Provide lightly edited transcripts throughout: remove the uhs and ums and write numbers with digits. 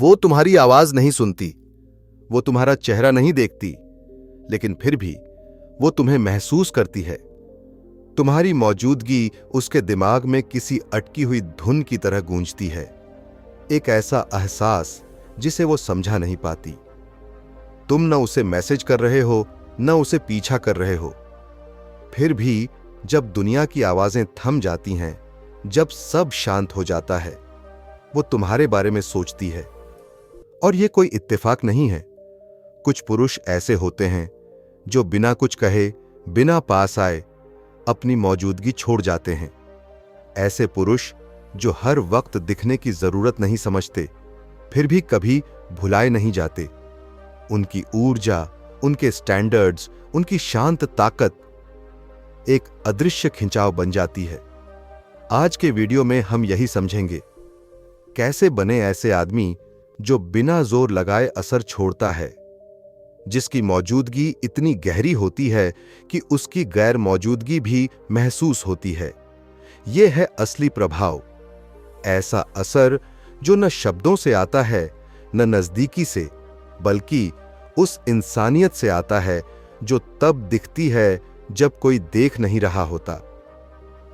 वो तुम्हारी आवाज नहीं सुनती, वो तुम्हारा चेहरा नहीं देखती, लेकिन फिर भी वो तुम्हें महसूस करती है। तुम्हारी मौजूदगी उसके दिमाग में किसी अटकी हुई धुन की तरह गूंजती है, एक ऐसा एहसास जिसे वो समझा नहीं पाती। तुम न उसे मैसेज कर रहे हो, न उसे पीछा कर रहे हो। फिर भी जब दुनिया की आवाजें थम जाती हैं, जब सब शांत हो जाता है, वो तुम्हारे बारे में सोचती है। और ये कोई इत्तेफाक नहीं है। कुछ पुरुष ऐसे होते हैं जो बिना कुछ कहे, बिना पास आए अपनी मौजूदगी छोड़ जाते हैं। ऐसे पुरुष जो हर वक्त दिखने की जरूरत नहीं समझते, फिर भी कभी भुलाए नहीं जाते। उनकी ऊर्जा, उनके स्टैंडर्ड्स, उनकी शांत ताकत एक अदृश्य खिंचाव बन जाती है। आज के वीडियो में हम यही समझेंगे, कैसे बने ऐसे आदमी जो बिना जोर लगाए असर छोड़ता है, जिसकी मौजूदगी इतनी गहरी होती है कि उसकी गैर मौजूदगी भी महसूस होती है। यह है असली प्रभाव, ऐसा असर जो न शब्दों से आता है, न नजदीकी से, बल्कि उस इंसानियत से आता है जो तब दिखती है जब कोई देख नहीं रहा होता।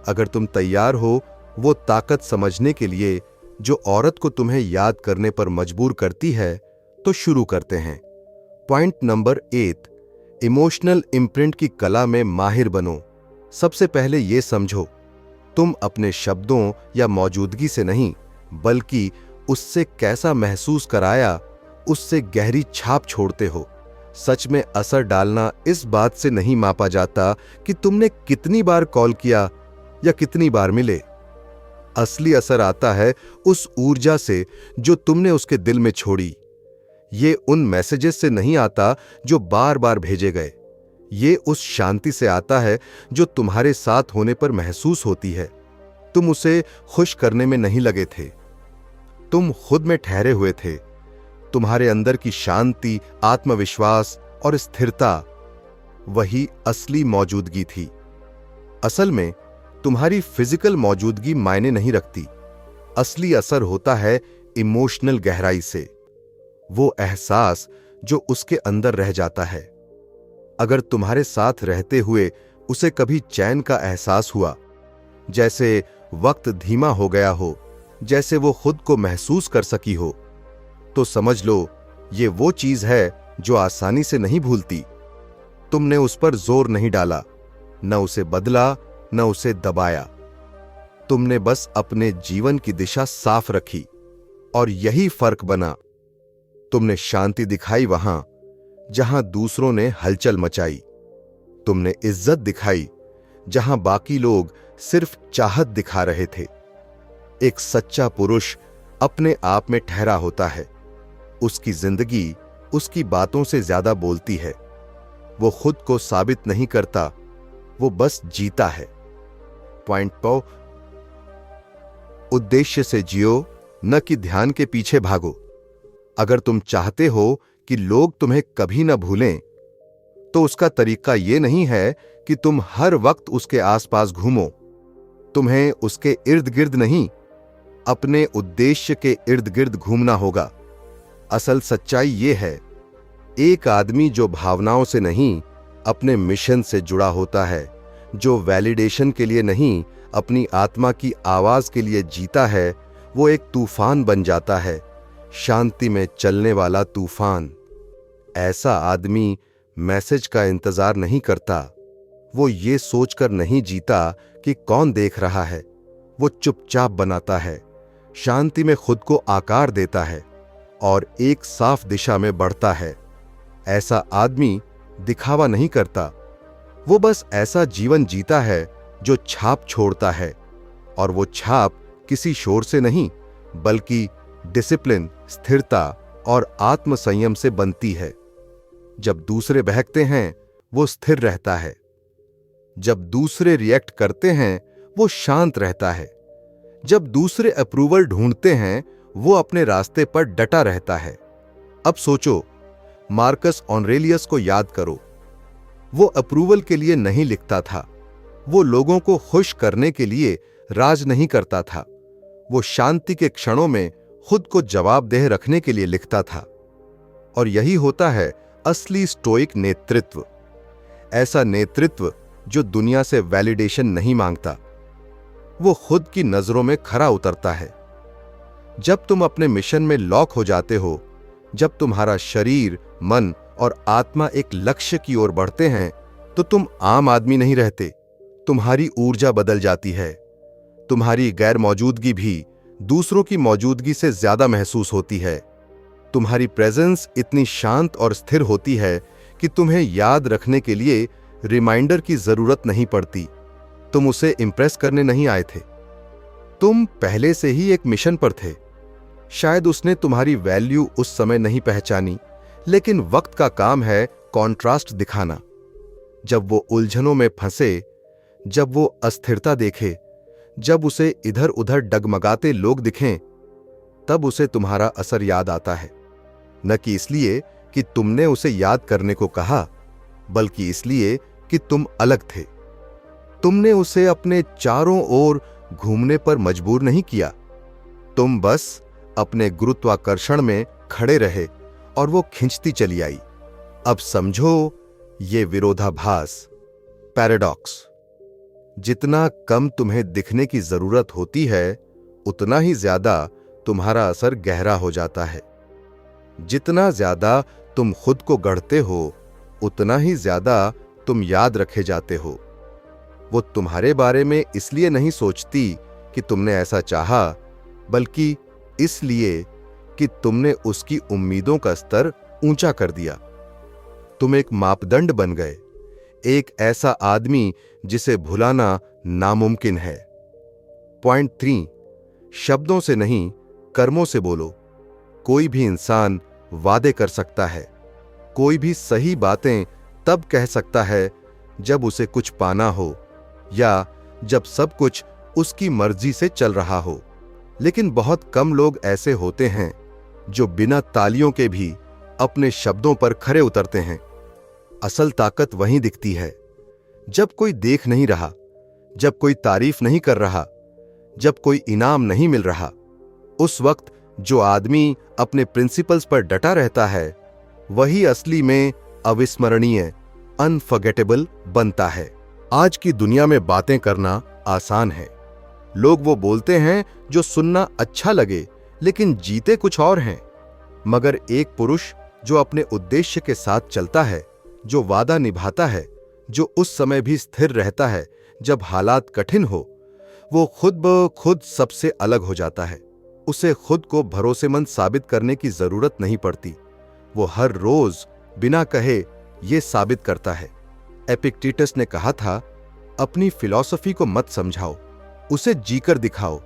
अगर तुम तैयार हो वो ताकत समझने के लिए जो औरत को तुम्हें याद करने पर मजबूर करती है, तो शुरू करते हैं। पॉइंट नंबर 8, इमोशनल इम्प्रिंट की कला में माहिर बनो। सबसे पहले यह समझो, तुम अपने शब्दों या मौजूदगी से नहीं, बल्कि उससे कैसा महसूस कराया, उससे गहरी छाप छोड़ते हो। सच में असर डालना इस बात से नहीं मापा जाता कि तुमने कितनी बार कॉल किया या कितनी बार मिले। असली असर आता है उस ऊर्जा से जो तुमने उसके दिल में छोड़ी। ये उन मैसेजेस से नहीं आता जो बार बार भेजे गए। ये उस शांति से आता है जो तुम्हारे साथ होने पर महसूस होती है। तुम उसे खुश करने में नहीं लगे थे, तुम खुद में ठहरे हुए थे। तुम्हारे अंदर की शांति, आत्मविश्वास और स्थिरता, वही असली मौजूदगी थी। असल में तुम्हारी फिजिकल मौजूदगी मायने नहीं रखती। असली असर होता है इमोशनल गहराई से, वो एहसास जो उसके अंदर रह जाता है। अगर तुम्हारे साथ रहते हुए उसे कभी चैन का एहसास हुआ, जैसे वक्त धीमा हो गया हो, जैसे वो खुद को महसूस कर सकी हो, तो समझ लो ये वो चीज है जो आसानी से नहीं भूलती। तुमने उस पर जोर नहीं डाला, न उसे बदला, न उसे दबाया। तुमने बस अपने जीवन की दिशा साफ रखी, और यही फर्क बना। तुमने शांति दिखाई वहां जहां दूसरों ने हलचल मचाई। तुमने इज्जत दिखाई जहां बाकी लोग सिर्फ चाहत दिखा रहे थे। एक सच्चा पुरुष अपने आप में ठहरा होता है। उसकी जिंदगी उसकी बातों से ज्यादा बोलती है। वो खुद को साबित नहीं करता, वो बस जीता है। पॉइंट 9, उद्देश्य से जियो, न कि ध्यान के पीछे भागो। अगर तुम चाहते हो कि लोग तुम्हें कभी न भूलें, तो उसका तरीका यह नहीं है कि तुम हर वक्त उसके आसपास घूमो। तुम्हें उसके इर्द गिर्द नहीं, अपने उद्देश्य के इर्द गिर्द घूमना होगा। असल सच्चाई यह है, एक आदमी जो भावनाओं से नहीं, अपने मिशन से जुड़ा होता है, जो वैलिडेशन के लिए नहीं, अपनी आत्मा की आवाज के लिए जीता है, वो एक तूफान बन जाता है, शांति में चलने वाला तूफान। ऐसा आदमी मैसेज का इंतजार नहीं करता। वो ये सोचकर नहीं जीता कि कौन देख रहा है। वो चुपचाप बनाता है, शांति में खुद को आकार देता है और एक साफ दिशा में बढ़ता है। ऐसा आदमी दिखावा नहीं करता, वो बस ऐसा जीवन जीता है जो छाप छोड़ता है, और वो छाप किसी शोर से नहीं, बल्कि डिसिप्लिन, स्थिरता और आत्मसंयम से बनती है। जब दूसरे बहकते हैं, वो स्थिर रहता है। जब दूसरे रिएक्ट करते हैं, वो शांत रहता है। जब दूसरे अप्रूवल ढूंढते हैं, वो अपने रास्ते पर डटा रहता है। अब सोचो, मार्कस ऑरेलियस को याद करो। वो अप्रूवल के लिए नहीं लिखता था, वो लोगों को खुश करने के लिए राज नहीं करता था। वो शांति के क्षणों में खुद को जवाबदेह रखने के लिए लिखता था। और यही होता है असली स्टोइक नेतृत्व। ऐसा नेतृत्व जो दुनिया से वैलिडेशन नहीं मांगता, वो खुद की नजरों में खरा उतरता है। जब तुम अपने मिशन में लॉक हो जाते हो, जब तुम्हारा शरीर, मन और आत्मा एक लक्ष्य की ओर बढ़ते हैं, तो तुम आम आदमी नहीं रहते। तुम्हारी ऊर्जा बदल जाती है। तुम्हारी गैर मौजूदगी भी दूसरों की मौजूदगी से ज्यादा महसूस होती है। तुम्हारी प्रेजेंस इतनी शांत और स्थिर होती है कि तुम्हें याद रखने के लिए रिमाइंडर की जरूरत नहीं पड़ती। तुम उसे इंप्रेस करने नहीं आए थे। तुम पहले से ही एक मिशन पर थे। शायद उसने तुम्हारी वैल्यू उस समय नहीं पहचानी, लेकिन वक्त का काम है कॉन्ट्रास्ट दिखाना। जब वो उलझनों में फंसे, जब वो अस्थिरता देखे, जब उसे इधर उधर डगमगाते लोग दिखें, तब उसे तुम्हारा असर याद आता है। न कि इसलिए कि तुमने उसे याद करने को कहा, बल्कि इसलिए कि तुम अलग थे। तुमने उसे अपने चारों ओर घूमने पर मजबूर नहीं किया। तुम बस अपने गुरुत्वाकर्षण में खड़े रहे और वो खिंचती चली आई। अब समझो ये विरोधाभास, पैराडॉक्स। जितना कम तुम्हें दिखने की जरूरत होती है, उतना ही ज्यादा तुम्हारा असर गहरा हो जाता है। जितना ज्यादा तुम खुद को गढ़ते हो, उतना ही ज्यादा तुम याद रखे जाते हो। वो तुम्हारे बारे में इसलिए नहीं सोचती कि तुमने ऐसा चाहा, बल्कि इसलिए कि तुमने उसकी उम्मीदों का स्तर ऊंचा कर दिया। तुम एक मापदंड बन गए, एक ऐसा आदमी जिसे भुलाना नामुमकिन है। पॉइंट 3, शब्दों से नहीं, कर्मों से बोलो। कोई भी इंसान वादे कर सकता है, कोई भी सही बातें तब कह सकता है जब उसे कुछ पाना हो या जब सब कुछ उसकी मर्जी से चल रहा हो। लेकिन बहुत कम लोग ऐसे होते हैं जो बिना तालियों के भी अपने शब्दों पर खरे उतरते हैं। असल ताकत वहीं दिखती है जब कोई देख नहीं रहा, जब कोई तारीफ नहीं कर रहा, जब कोई इनाम नहीं मिल रहा। उस वक्त जो आदमी अपने प्रिंसिपल्स पर डटा रहता है, वही असली में अविस्मरणीय, अनफॉरगेटेबल बनता है। आज की दुनिया में बातें करना आसान है। लोग वो बोलते हैं जो सुनना अच्छा लगे, लेकिन जीते कुछ और हैं। मगर एक पुरुष जो अपने उद्देश्य के साथ चलता है, जो वादा निभाता है, जो उस समय भी स्थिर रहता है जब हालात कठिन हो, वो खुद ब खुद सबसे अलग हो जाता है। उसे खुद को भरोसेमंद साबित करने की जरूरत नहीं पड़ती। वो हर रोज बिना कहे ये साबित करता है। एपिक्टेटस ने कहा था, अपनी फिलॉसफी को मत समझाओ, उसे जीकर दिखाओ।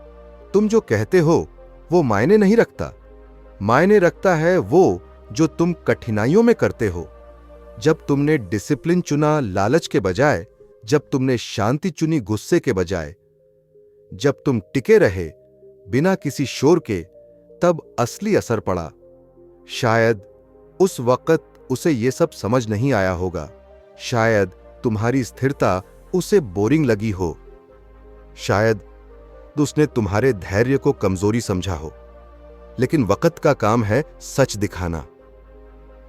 तुम जो कहते हो वो मायने नहीं रखता। मायने रखता है वो जो तुम कठिनाइयों में करते हो। जब तुमने डिसिप्लिन चुना लालच के बजाय, जब तुमने शांति चुनी गुस्से के बजाय, जब तुम टिके रहे बिना किसी शोर के, तब असली असर पड़ा। शायद उस वक्त उसे ये सब समझ नहीं आया होगा। शायद तुम्हारी स्थिरता उसे बोरिंग लगी हो। शायद उसने तुम्हारे धैर्य को कमजोरी समझा हो। लेकिन वक्त का काम है सच दिखाना।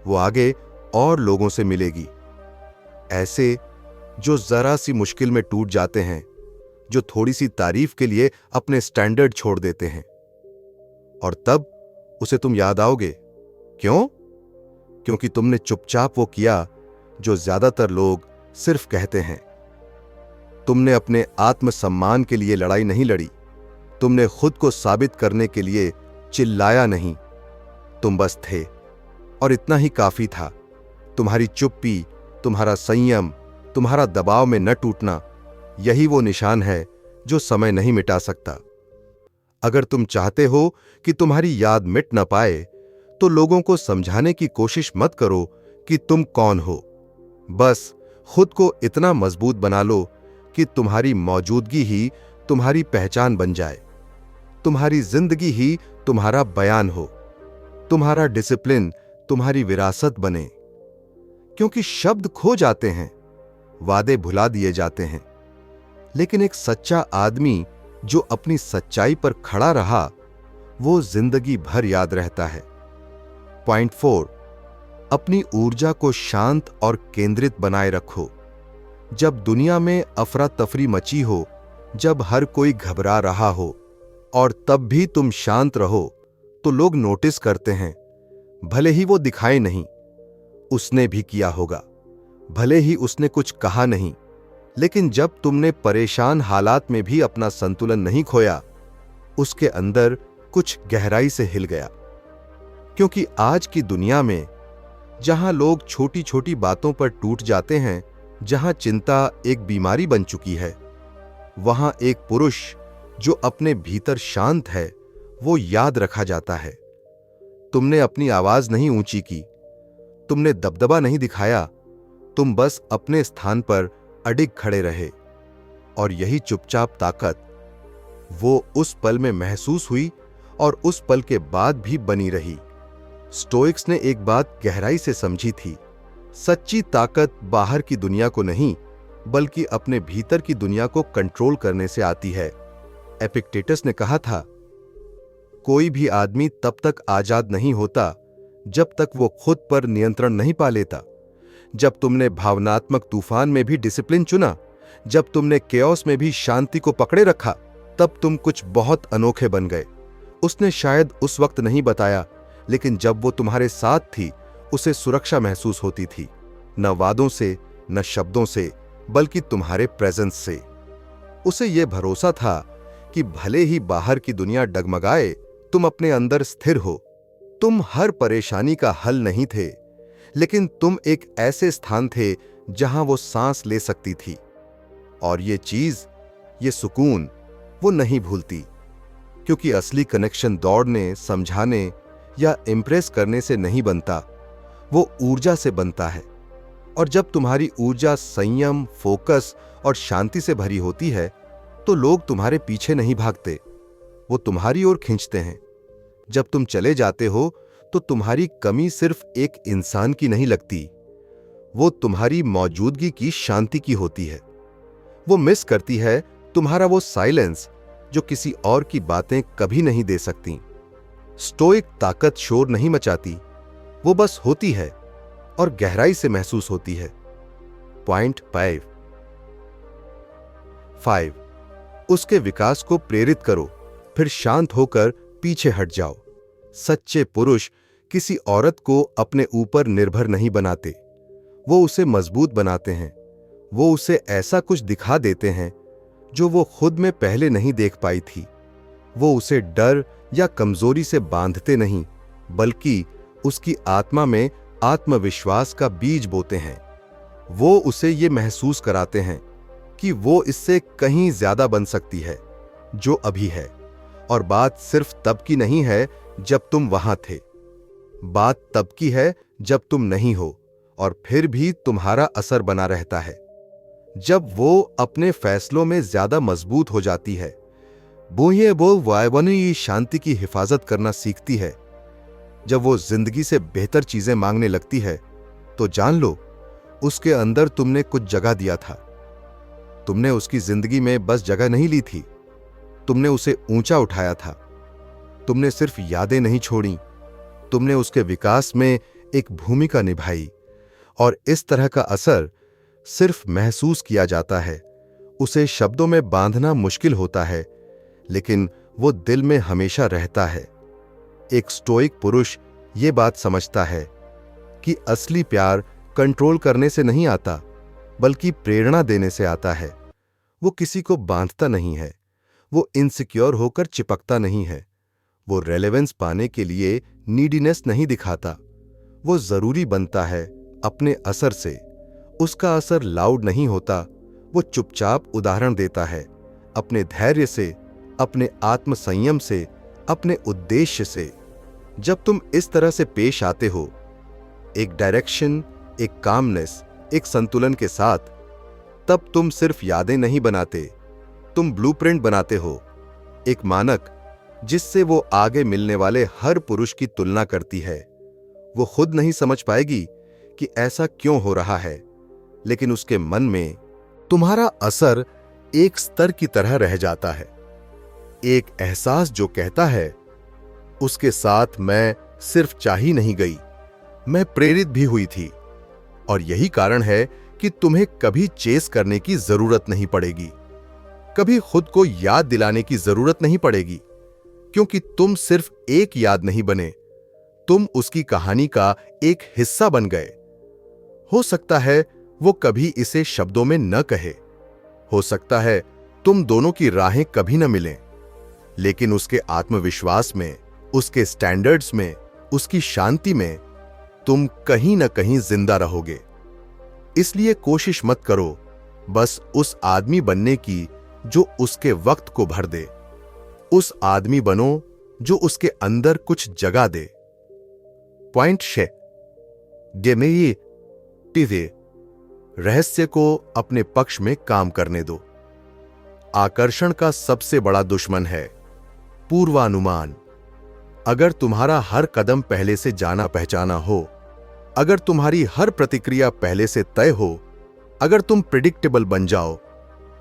वो आगे और लोगों से मिलेगी, ऐसे जो जरा सी मुश्किल में टूट जाते हैं, जो थोड़ी सी तारीफ के लिए अपने स्टैंडर्ड छोड़ देते हैं। और तब उसे तुम याद आओगे। क्यों? क्योंकि तुमने चुपचाप वो किया जो ज्यादातर लोग सिर्फ कहते हैं। तुमने अपने आत्मसम्मान के लिए लड़ाई नहीं लड़ी। तुमने खुद को साबित करने के लिए चिल्लाया नहीं। तुम बस थे और इतना ही काफी था। तुम्हारी चुप्पी, तुम्हारा संयम, तुम्हारा दबाव में न टूटना, यही वो निशान है जो समय नहीं मिटा सकता। अगर तुम चाहते हो कि तुम्हारी याद मिट न पाए, तो लोगों को समझाने की कोशिश मत करो कि तुम कौन हो। बस खुद को इतना मजबूत बना लो कि तुम्हारी मौजूदगी ही तुम्हारी पहचान बन जाए। तुम्हारी जिंदगी ही तुम्हारा बयान हो। तुम्हारा डिसिप्लिन तुम्हारी विरासत बने। क्योंकि शब्द खो जाते हैं, वादे भुला दिए जाते हैं, लेकिन एक सच्चा आदमी जो अपनी सच्चाई पर खड़ा रहा, वो जिंदगी भर याद रहता है। पॉइंट 4, अपनी ऊर्जा को शांत और केंद्रित बनाए रखो। जब दुनिया में अफरा तफरी मची हो, जब हर कोई घबरा रहा हो और तब भी तुम शांत रहो, तो लोग नोटिस करते हैं। भले ही वो दिखाए नहीं, उसने भी किया होगा। भले ही उसने कुछ कहा नहीं, लेकिन जब तुमने परेशान हालात में भी अपना संतुलन नहीं खोया, उसके अंदर कुछ गहराई से हिल गया। क्योंकि आज की दुनिया में जहां लोग छोटी छोटी बातों पर टूट जाते हैं, जहां चिंता एक बीमारी बन चुकी है, वहां एक पुरुष जो अपने भीतर शांत है, वो याद रखा जाता है। तुमने अपनी आवाज नहीं ऊंची की, तुमने दबदबा नहीं दिखाया, तुम बस अपने स्थान पर अडिग खड़े रहे। और यही चुपचाप ताकत वो उस पल में महसूस हुई और उस पल के बाद भी बनी रही। स्टोइक्स ने एक बात गहराई से समझी थी, सच्ची ताकत बाहर की दुनिया को नहीं, बल्कि अपने भीतर की दुनिया को कंट्रोल करने से आती है। एपिक्टेटस ने कहा था, कोई भी आदमी तब तक आजाद नहीं होता जब तक वो खुद पर नियंत्रण नहीं पा लेता। जब तुमने भावनात्मक तूफान में भी डिसिप्लिन चुना, जब तुमने केओस में भी शांति को पकड़े रखा, तब तुम कुछ बहुत अनोखे बन गए। उसने शायद उस वक्त नहीं बताया, लेकिन जब वो तुम्हारे साथ थी, उसे सुरक्षा महसूस होती थी, न वादों से, न शब्दों से, बल्कि तुम्हारे प्रेजेंस से। उसे यह भरोसा था कि भले ही बाहर की दुनिया डगमगाए, तुम अपने अंदर स्थिर हो। तुम हर परेशानी का हल नहीं थे, लेकिन तुम एक ऐसे स्थान थे जहां वो सांस ले सकती थी। और ये चीज, ये सुकून वो नहीं भूलती, क्योंकि असली कनेक्शन दौड़ने, समझाने या इंप्रेस करने से नहीं बनता, वो ऊर्जा से बनता है। और जब तुम्हारी ऊर्जा संयम, फोकस और शांति से भरी होती है, तो लोग तुम्हारे पीछे नहीं भागते, वो तुम्हारी ओर खींचते हैं। जब तुम चले जाते हो, तो तुम्हारी कमी सिर्फ एक इंसान की नहीं लगती, वो तुम्हारी मौजूदगी की शांति की होती है। वो मिस करती है तुम्हारा वो साइलेंस जो किसी और की बातें कभी नहीं दे सकती। स्टोइक ताकत शोर नहीं मचाती, वो बस होती है और गहराई से महसूस होती है। पॉइंट 5, उसके विकास को प्रेरित करो, फिर शांत होकर पीछे हट जाओ। सच्चे पुरुष किसी औरत को अपने ऊपर निर्भर नहीं बनाते, वो उसे मजबूत बनाते हैं। वो उसे ऐसा कुछ दिखा देते हैं जो वो खुद में पहले नहीं देख पाई थी। वो उसे डर या कमजोरी से बांधते नहीं, बल्कि उसकी आत्मा में आत्मविश्वास का बीज बोते हैं। वो उसे ये महसूस कराते हैं कि वो इससे कहीं ज्यादा बन सकती है जो अभी है। और बात सिर्फ तब की नहीं है जब तुम वहां थे, बात तब की है जब तुम नहीं हो, और फिर भी तुम्हारा असर बना रहता है। जब वो अपने फैसलों में ज्यादा मजबूत हो जाती है, वो वायवनी शांति की हिफाजत करना सीखती है। जब वो जिंदगी से बेहतर चीजें मांगने लगती है, तो जान लो उसके अंदर तुमने कुछ जगह दिया था। तुमने उसकी जिंदगी में बस जगह नहीं ली थी, तुमने उसे ऊंचा उठाया था। तुमने सिर्फ यादें नहीं छोड़ी, तुमने उसके विकास में एक भूमिका निभाई। और इस तरह का असर सिर्फ महसूस किया जाता है, उसे शब्दों में बांधना मुश्किल होता है, लेकिन वो दिल में हमेशा रहता है। एक स्टोइक पुरुष ये बात समझता है कि असली प्यार कंट्रोल करने से नहीं आता, बल्कि प्रेरणा देने से आता है। वो किसी को बांधता नहीं है, वो इनसिक्योर होकर चिपकता नहीं है, वो रेलेवेंस पाने के लिए नीडीनेस नहीं दिखाता। वो जरूरी बनता है अपने असर से। उसका असर लाउड नहीं होता, वो चुपचाप उदाहरण देता है, अपने धैर्य से, अपने आत्मसंयम से, अपने उद्देश्य से। जब तुम इस तरह से पेश आते हो, एक डायरेक्शन, एक कामनेस, एक संतुलन के साथ, तब तुम सिर्फ यादें नहीं बनाते, तुम ब्लूप्रिंट बनाते हो, एक मानक जिससे वो आगे मिलने वाले हर पुरुष की तुलना करती है। वो खुद नहीं समझ पाएगी कि ऐसा क्यों हो रहा है, लेकिन उसके मन में तुम्हारा असर एक स्तर की तरह रह जाता है, एक एहसास जो कहता है, उसके साथ मैं सिर्फ चाही नहीं गई, मैं प्रेरित भी हुई थी। और यही कारण है कि तुम्हें कभी चेस करने की जरूरत नहीं पड़ेगी, कभी खुद को याद दिलाने की जरूरत नहीं पड़ेगी, क्योंकि तुम सिर्फ एक याद नहीं बने, तुम उसकी कहानी का एक हिस्सा बन गए। हो सकता है वो कभी इसे शब्दों में न कहे, हो सकता है तुम दोनों की राहें कभी न मिलें, लेकिन उसके आत्मविश्वास में, उसके स्टैंडर्ड्स में, उसकी शांति में तुम कहीं न कहीं जिंदा रहोगे। इसलिए कोशिश मत करो बस उस आदमी बनने की जो उसके वक्त को भर दे। उस आदमी बनो जो उसके अंदर कुछ जगा दे। पॉइंट 6, गेमेई टीजे, रहस्य को अपने पक्ष में काम करने दो। आकर्षण का सबसे बड़ा दुश्मन है पूर्वानुमान। अगर तुम्हारा हर कदम पहले से जाना पहचाना हो, अगर तुम्हारी हर प्रतिक्रिया पहले से तय हो, अगर तुम प्रिडिक्टेबल बन जाओ,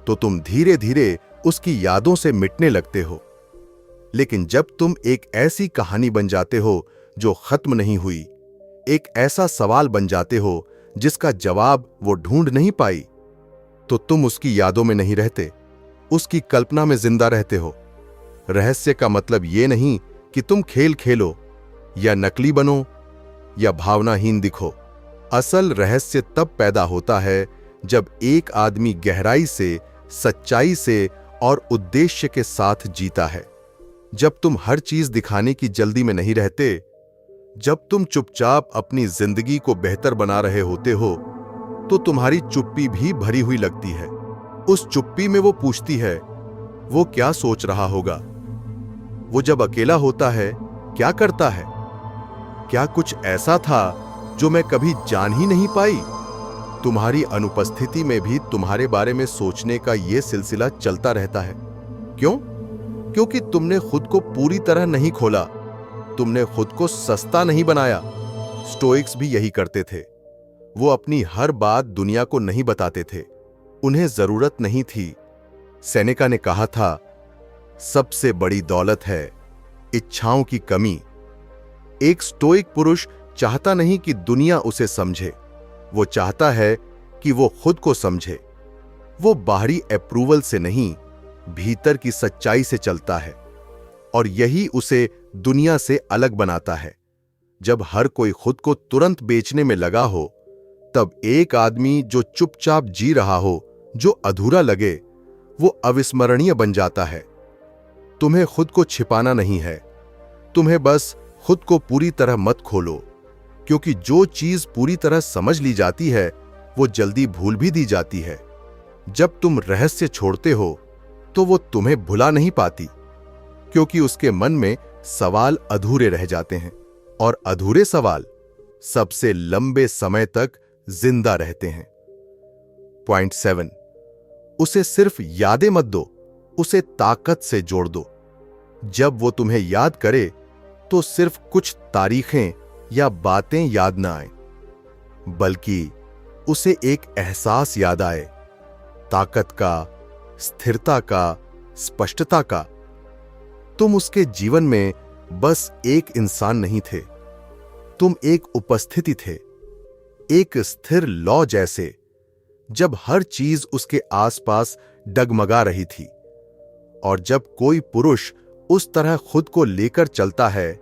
तो तुम धीरे धीरे उसकी यादों से मिटने लगते हो। लेकिन जब तुम एक ऐसी कहानी बन जाते हो जो खत्म नहीं हुई, एक ऐसा सवाल बन जाते हो जिसका जवाब वो ढूंढ नहीं पाई, तो तुम उसकी यादों में नहीं रहते, उसकी कल्पना में जिंदा रहते हो। रहस्य का मतलब ये नहीं कि तुम खेल खेलो या नकली बनो या भावनाहीन दिखो। असल रहस्य तब पैदा होता है जब एक आदमी गहराई से, सच्चाई से और उद्देश्य के साथ जीता है। जब तुम हर चीज दिखाने की जल्दी में नहीं रहते, जब तुम चुपचाप अपनी जिंदगी को बेहतर बना रहे होते हो, तो तुम्हारी चुप्पी भी भरी हुई लगती है। उस चुप्पी में वो पूछती है, वो क्या सोच रहा होगा? वो जब अकेला होता है क्या करता है? क्या कुछ ऐसा था जो मैं कभी जान ही नहीं पाई? तुम्हारी अनुपस्थिति में भी तुम्हारे बारे में सोचने का यह सिलसिला चलता रहता है। क्यों? क्योंकि तुमने खुद को पूरी तरह नहीं खोला, तुमने खुद को सस्ता नहीं बनाया। स्टोइक्स भी यही करते थे। वो अपनी हर बात दुनिया को नहीं बताते थे, उन्हें जरूरत नहीं थी। सेनेका ने कहा था, सबसे बड़ी दौलत है इच्छाओं की कमी। एक स्टोइक पुरुष चाहता नहीं कि दुनिया उसे समझे, वो चाहता है कि वो खुद को समझे। वो बाहरी अप्रूवल से नहीं, भीतर की सच्चाई से चलता है, और यही उसे दुनिया से अलग बनाता है। जब हर कोई खुद को तुरंत बेचने में लगा हो, तब एक आदमी जो चुपचाप जी रहा हो, जो अधूरा लगे, वो अविस्मरणीय बन जाता है। तुम्हें खुद को छिपाना नहीं है, तुम्हें बस खुद को पूरी तरह मत खोलो, क्योंकि जो चीज पूरी तरह समझ ली जाती है वो जल्दी भूल भी दी जाती है। जब तुम रहस्य छोड़ते हो तो वो तुम्हें भुला नहीं पाती, क्योंकि उसके मन में सवाल अधूरे रह जाते हैं, और अधूरे सवाल सबसे लंबे समय तक जिंदा रहते हैं। पॉइंट 7, उसे सिर्फ यादें मत दो, उसे ताकत से जोड़ दो। जब वो तुम्हें याद करे तो सिर्फ कुछ तारीखें या बातें याद ना आए, बल्कि उसे एक एहसास याद आए, ताकत का, स्थिरता का, स्पष्टता का। तुम उसके जीवन में बस एक इंसान नहीं थे, तुम एक उपस्थिति थे, एक स्थिर लौ जैसे, जब हर चीज उसके आसपास डगमगा रही थी। और जब कोई पुरुष उस तरह खुद को लेकर चलता है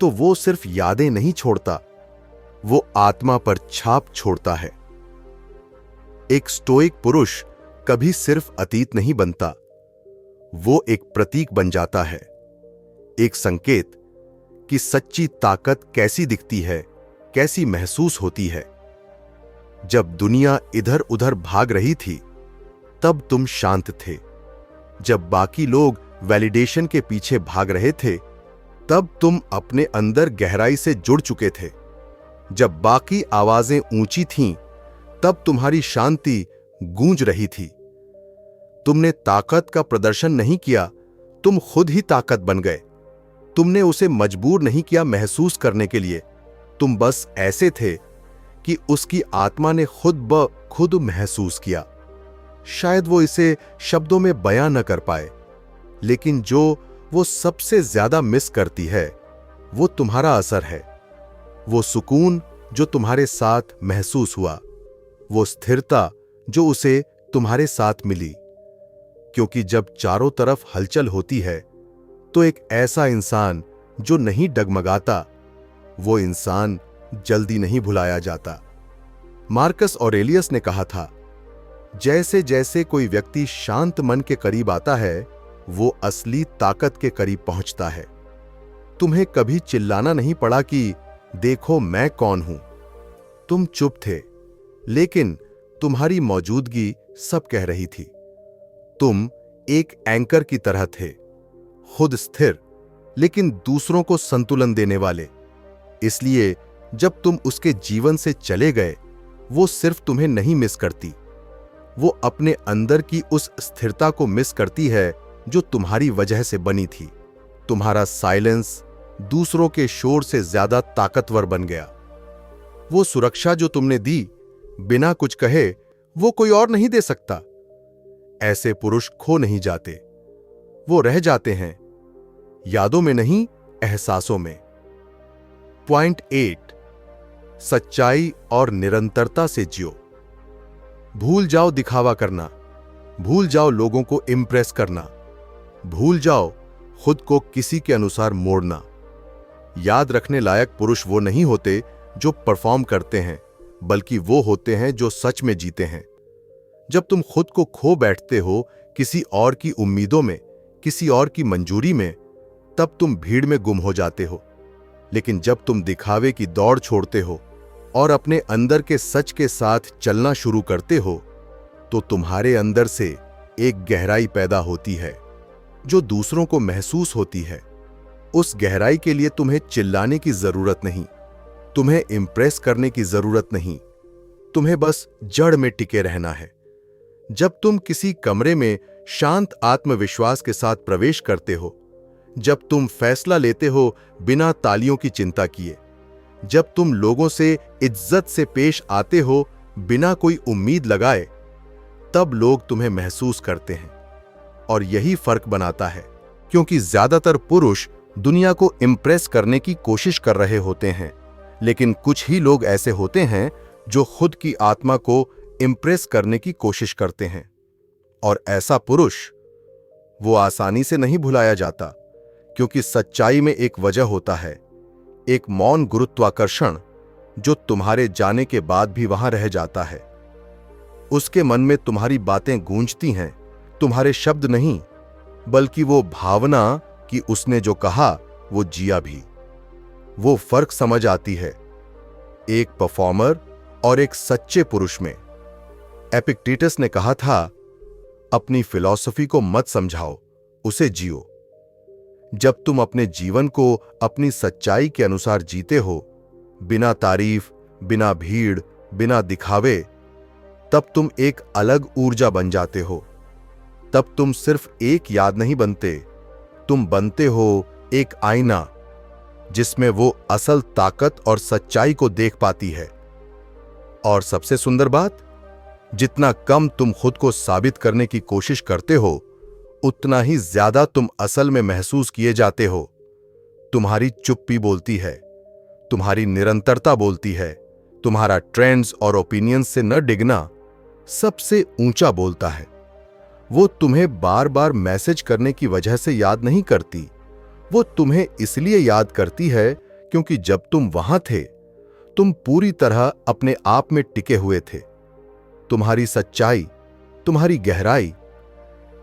तो वो सिर्फ यादें नहीं छोड़ता, वो आत्मा पर छाप छोड़ता है। एक स्टोइक पुरुष कभी सिर्फ अतीत नहीं बनता, वो एक प्रतीक बन जाता है, एक संकेत कि सच्ची ताकत कैसी दिखती है, कैसी महसूस होती है। जब दुनिया इधर उधर भाग रही थी, तब तुम शांत थे। जब बाकी लोग वैलिडेशन के पीछे भाग रहे थे, तब तुम अपने अंदर गहराई से जुड़ चुके थे। जब बाकी आवाजें ऊंची थीं, तब तुम्हारी शांति गूंज रही थी। तुमने ताकत का प्रदर्शन नहीं किया, तुम खुद ही ताकत बन गए। तुमने उसे मजबूर नहीं किया महसूस करने के लिए, तुम बस ऐसे थे कि उसकी आत्मा ने खुद ब खुद महसूस किया। शायद वो इसे शब्दों में बयां न कर पाए, लेकिन जो वो सबसे ज्यादा मिस करती है वो तुम्हारा असर है। वो सुकून जो तुम्हारे साथ महसूस हुआ, वो स्थिरता जो उसे तुम्हारे साथ मिली। क्योंकि जब चारों तरफ हलचल होती है तो एक ऐसा इंसान जो नहीं डगमगाता, वो इंसान जल्दी नहीं भुलाया जाता। मार्कस ऑरेलियस ने कहा था, जैसे जैसे कोई व्यक्ति शांत मन के करीब आता है, वो असली ताकत के करीब पहुंचता है। तुम्हें कभी चिल्लाना नहीं पड़ा कि देखो मैं कौन हूं। तुम चुप थे, लेकिन तुम्हारी मौजूदगी सब कह रही थी। तुम एक एंकर की तरह थे, खुद स्थिर लेकिन दूसरों को संतुलन देने वाले। इसलिए जब तुम उसके जीवन से चले गए, वो सिर्फ तुम्हें नहीं मिस करती, वो अपने अंदर की उस स्थिरता को मिस करती है जो तुम्हारी वजह से बनी थी। तुम्हारा साइलेंस दूसरों के शोर से ज्यादा ताकतवर बन गया। वो सुरक्षा जो तुमने दी, बिना कुछ कहे वो कोई और नहीं दे सकता। ऐसे पुरुष खो नहीं जाते, वो रह जाते हैं, यादों में नहीं, एहसासों में। पॉइंट 8, सच्चाई और निरंतरता से जियो। भूल जाओ दिखावा करना, भूल जाओ लोगों को इंप्रेस करना, भूल जाओ खुद को किसी के अनुसार मोड़ना। याद रखने लायक पुरुष वो नहीं होते जो परफॉर्म करते हैं, बल्कि वो होते हैं जो सच में जीते हैं। जब तुम खुद को खो बैठते हो किसी और की उम्मीदों में, किसी और की मंजूरी में, तब तुम भीड़ में गुम हो जाते हो। लेकिन जब तुम दिखावे की दौड़ छोड़ते हो और अपने अंदर के सच के साथ चलना शुरू करते हो, तो तुम्हारे अंदर से एक गहराई पैदा होती है जो दूसरों को महसूस होती है। उस गहराई के लिए तुम्हें चिल्लाने की जरूरत नहीं, तुम्हें इंप्रेस करने की जरूरत नहीं, तुम्हें बस जड़ में टिके रहना है। जब तुम किसी कमरे में शांत आत्मविश्वास के साथ प्रवेश करते हो, जब तुम फैसला लेते हो बिना तालियों की चिंता किए, जब तुम लोगों से इज्जत से पेश आते हो बिना कोई उम्मीद लगाए, तब लोग तुम्हें महसूस करते हैं। और यही फर्क बनाता है, क्योंकि ज्यादातर पुरुष दुनिया को इंप्रेस करने की कोशिश कर रहे होते हैं, लेकिन कुछ ही लोग ऐसे होते हैं जो खुद की आत्मा को इंप्रेस करने की कोशिश करते हैं। और ऐसा पुरुष, वो आसानी से नहीं भुलाया जाता, क्योंकि सच्चाई में एक वजह होता है, एक मौन गुरुत्वाकर्षण जो तुम्हारे जाने के बाद भी वहां रह जाता है। उसके मन में तुम्हारी बातें गूंजती हैं, तुम्हारे शब्द नहीं, बल्कि वो भावना कि उसने जो कहा वो जिया भी। वो फर्क समझ आती है एक परफॉर्मर और एक सच्चे पुरुष में। एपिक्टेटस ने कहा था, अपनी फिलॉसफी को मत समझाओ, उसे जियो। जब तुम अपने जीवन को अपनी सच्चाई के अनुसार जीते हो, बिना तारीफ, बिना भीड़, बिना दिखावे, तब तुम एक अलग ऊर्जा बन जाते हो। तब तुम सिर्फ एक याद नहीं बनते, तुम बनते हो एक आईना जिसमें वो असल ताकत और सच्चाई को देख पाती है। और सबसे सुंदर बात, जितना कम तुम खुद को साबित करने की कोशिश करते हो, उतना ही ज्यादा तुम असल में महसूस किए जाते हो। तुम्हारी चुप्पी बोलती है, तुम्हारी निरंतरता बोलती है, तुम्हारा ट्रेंड्स और ओपिनियंस से न डिगना सबसे ऊंचा बोलता है। वो तुम्हें बार बार मैसेज करने की वजह से याद नहीं करती, वो तुम्हें इसलिए याद करती है क्योंकि जब तुम वहां थे, तुम पूरी तरह अपने आप में टिके हुए थे। तुम्हारी सच्चाई, तुम्हारी गहराई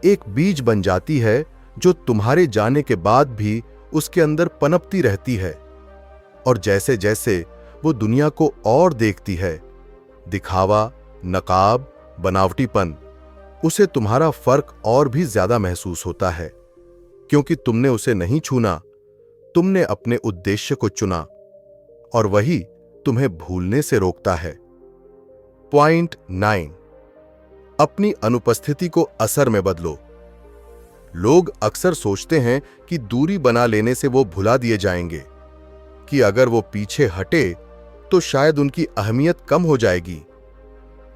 एक बीज बन जाती है जो तुम्हारे जाने के बाद भी उसके अंदर पनपती रहती है। और जैसे जैसे वो दुनिया को और देखती है, दिखावा, नकाब, बनावटीपन, उसे तुम्हारा फर्क और भी ज्यादा महसूस होता है, क्योंकि तुमने उसे नहीं छूना, तुमने अपने उद्देश्य को चुना, और वही तुम्हें भूलने से रोकता है। पॉइंट 9, अपनी अनुपस्थिति को असर में बदलो। लोग अक्सर सोचते हैं कि दूरी बना लेने से वो भुला दिए जाएंगे, कि अगर वो पीछे हटे तो शायद उनकी अहमियत कम हो जाएगी।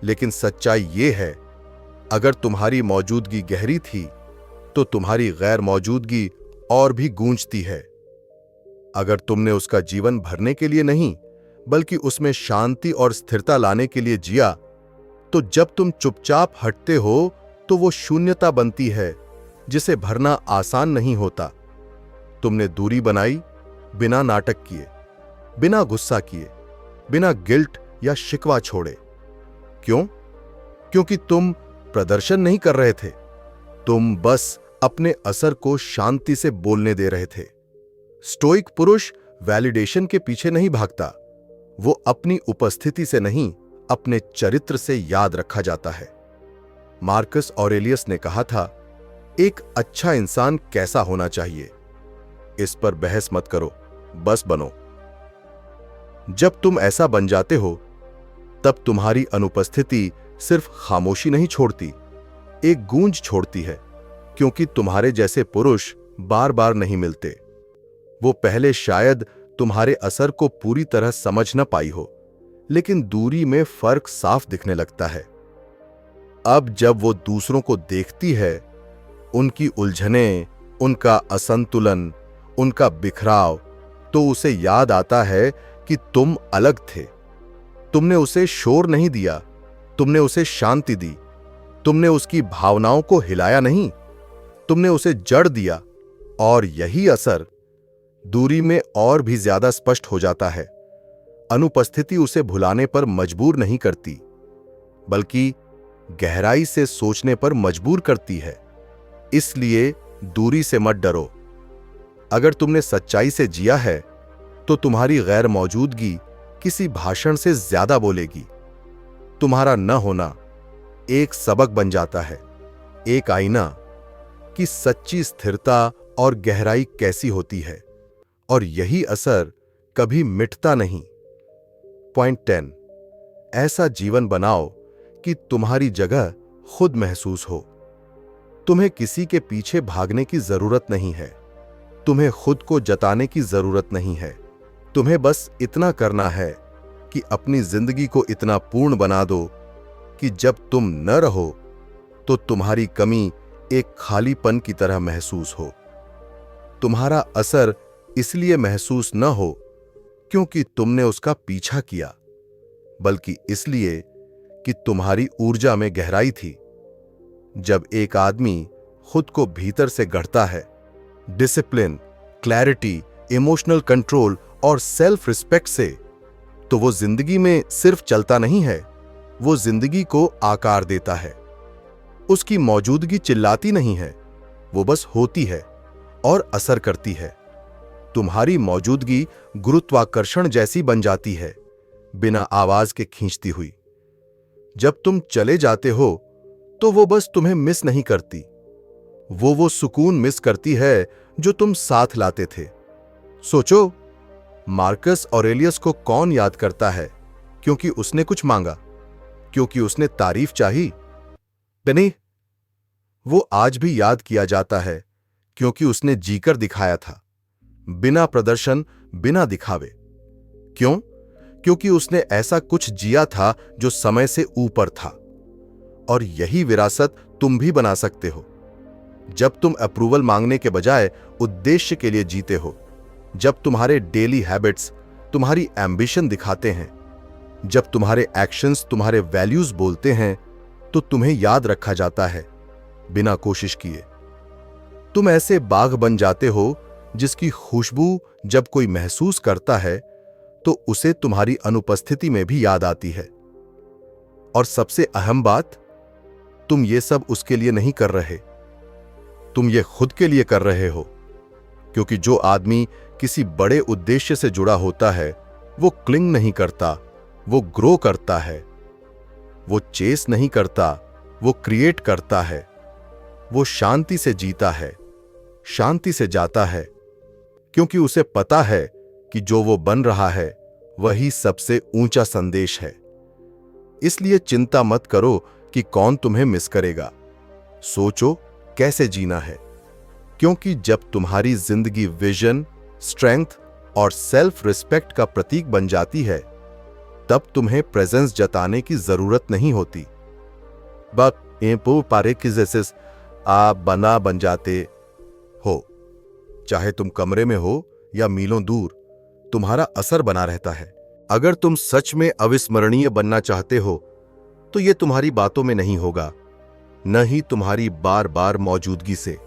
लेकिन सच्चाई ये है, अगर तुम्हारी मौजूदगी गहरी थी तो तुम्हारी गैर मौजूदगी और भी गूंजती है। अगर तुमने उसका जीवन भरने के लिए नहीं बल्कि उसमें शांति और स्थिरता लाने के लिए जिया, तो जब तुम चुपचाप हटते हो तो वो शून्यता बनती है जिसे भरना आसान नहीं होता। तुमने दूरी बनाई बिना नाटक किए, बिना गुस्सा किए, बिना गिल्ट या शिकवा छोड़े। क्यों? क्योंकि तुम प्रदर्शन नहीं कर रहे थे, तुम बस अपने असर को शांति से बोलने दे रहे थे। स्टोइक पुरुष वैलिडेशन के पीछे नहीं भागता, वो अपनी उपस्थिति से नहीं, अपने चरित्र से याद रखा जाता है। मार्कस ऑरेलियस ने कहा था, एक अच्छा इंसान कैसा होना चाहिए, इस पर बहस मत करो, बस बनो। जब तुम ऐसा बन जाते हो, तब तुम्हारी अनुपस्थिति सिर्फ खामोशी नहीं छोड़ती, एक गूंज छोड़ती है, क्योंकि तुम्हारे जैसे पुरुष बार बार नहीं मिलते। वो पहले शायद तुम्हारे असर को पूरी तरह समझ न पाई हो, लेकिन दूरी में फर्क साफ दिखने लगता है। अब जब वो दूसरों को देखती है, उनकी उलझनें, उनका असंतुलन, उनका बिखराव, तो उसे याद आता है कि तुम अलग थे। तुमने उसे शोर नहीं दिया, तुमने उसे शांति दी। तुमने उसकी भावनाओं को हिलाया नहीं, तुमने उसे जड़ दिया। और यही असर दूरी में और भी ज्यादा स्पष्ट हो जाता है। अनुपस्थिति उसे भुलाने पर मजबूर नहीं करती, बल्कि गहराई से सोचने पर मजबूर करती है। इसलिए दूरी से मत डरो। अगर तुमने सच्चाई से जिया है, तो तुम्हारी गैर मौजूदगी किसी भाषण से ज्यादा बोलेगी। तुम्हारा न होना एक सबक बन जाता है, एक आईना कि सच्ची स्थिरता और गहराई कैसी होती है, और यही असर कभी मिटता नहीं। पॉइंट 10, ऐसा जीवन बनाओ कि तुम्हारी जगह खुद महसूस हो। तुम्हें किसी के पीछे भागने की जरूरत नहीं है, तुम्हें खुद को जताने की जरूरत नहीं है। तुम्हें बस इतना करना है कि अपनी जिंदगी को इतना पूर्ण बना दो कि जब तुम न रहो तो तुम्हारी कमी एक खालीपन की तरह महसूस हो। तुम्हारा असर इसलिए महसूस न हो क्योंकि तुमने उसका पीछा किया, बल्कि इसलिए कि तुम्हारी ऊर्जा में गहराई थी। जब एक आदमी खुद को भीतर से गढ़ता है, डिसिप्लिन, क्लैरिटी, इमोशनल कंट्रोल और सेल्फ रिस्पेक्ट से, तो वो जिंदगी में सिर्फ चलता नहीं है, वो जिंदगी को आकार देता है। उसकी मौजूदगी चिल्लाती नहीं है, वो बस होती है और असर करती है। तुम्हारी मौजूदगी गुरुत्वाकर्षण जैसी बन जाती है, बिना आवाज के खींचती हुई। जब तुम चले जाते हो तो वो बस तुम्हें मिस नहीं करती, वो सुकून मिस करती है जो तुम साथ लाते थे। सोचो, मार्कस ऑरेलियस को कौन याद करता है क्योंकि उसने कुछ मांगा, क्योंकि उसने तारीफ चाही? नहीं, वो आज भी याद किया जाता है क्योंकि उसने जीकर दिखाया था, बिना प्रदर्शन, बिना दिखावे। क्यों? क्योंकि उसने ऐसा कुछ जिया था जो समय से ऊपर था। और यही विरासत तुम भी बना सकते हो। जब तुम अप्रूवल मांगने के बजाय उद्देश्य के लिए जीते हो, जब तुम्हारे डेली हैबिट्स तुम्हारी एम्बिशन दिखाते हैं, जब तुम्हारे एक्शंस तुम्हारे वैल्यूज बोलते हैं, तो तुम्हें याद रखा जाता है बिना कोशिश किए। तुम ऐसे बाग बन जाते हो जिसकी खुशबू जब कोई महसूस करता है तो उसे तुम्हारी अनुपस्थिति में भी याद आती है। और सबसे अहम बात, तुम ये सब उसके लिए नहीं कर रहे, तुम ये खुद के लिए कर रहे हो। क्योंकि जो आदमी किसी बड़े उद्देश्य से जुड़ा होता है, वो क्लिंग नहीं करता, वो ग्रो करता है। वो चेस नहीं करता, वो क्रिएट करता है। वो शांति से जीता है, शांति से जाता है, क्योंकि उसे पता है कि जो वो बन रहा है वही सबसे ऊंचा संदेश है। इसलिए चिंता मत करो कि कौन तुम्हें मिस करेगा। सोचो कैसे जीना है, क्योंकि जब तुम्हारी जिंदगी विजन, स्ट्रेंथ और सेल्फ रिस्पेक्ट का प्रतीक बन जाती है, तब तुम्हें प्रेजेंस जताने की जरूरत नहीं होती। पारे की जैसे आप बन जाते हो, चाहे तुम कमरे में हो या मीलों दूर तुम्हारा असर बना रहता है। अगर तुम सच में अविस्मरणीय बनना चाहते हो तो यह तुम्हारी बातों में नहीं होगा, न ही तुम्हारी बार बार मौजूदगी से।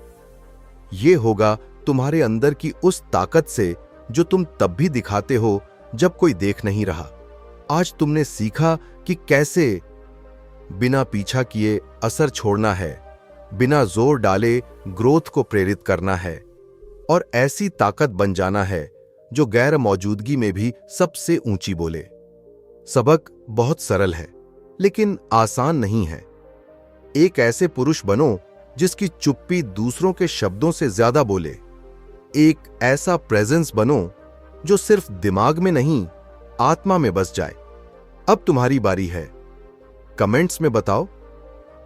यह होगा तुम्हारे अंदर की उस ताकत से जो तुम तब भी दिखाते हो जब कोई देख नहीं रहा। आज तुमने सीखा कि कैसे बिना पीछा किए असर छोड़ना है, बिना जोर डाले ग्रोथ को प्रेरित करना है और ऐसी ताकत बन जाना है जो गैर मौजूदगी में भी सबसे ऊंची बोले। सबक बहुत सरल है लेकिन आसान नहीं है। एक ऐसे पुरुष बनो जिसकी चुप्पी दूसरों के शब्दों से ज्यादा बोले। एक ऐसा प्रेजेंस बनो जो सिर्फ दिमाग में नहीं, आत्मा में बस जाए। अब तुम्हारी बारी है। कमेंट्स में बताओ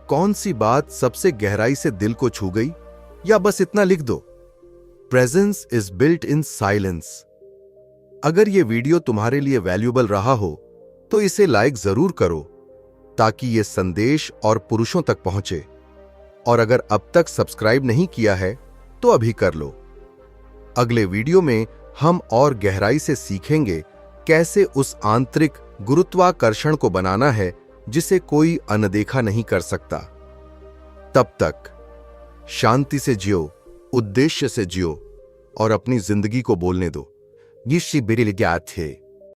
कौन सी बात सबसे गहराई से दिल को छू गई, या बस इतना लिख दो, presence is built in silence. अगर यह वीडियो तुम्हारे लिए वैल्यूएबल रहा हो तो इसे लाइक जरूर करो ताकि यह संदेश और पुरुषों तक पहुंचे। और अगर अब तक सब्सक्राइब नहीं किया है तो अभी कर लो। अगले वीडियो में हम और गहराई से सीखेंगे कैसे उस आंतरिक गुरुत्वाकर्षण को बनाना है जिसे कोई अनदेखा नहीं कर सकता। तब तक शांति से जियो, उद्देश्य से जियो और अपनी जिंदगी को बोलने दो। ये शिबिर थे।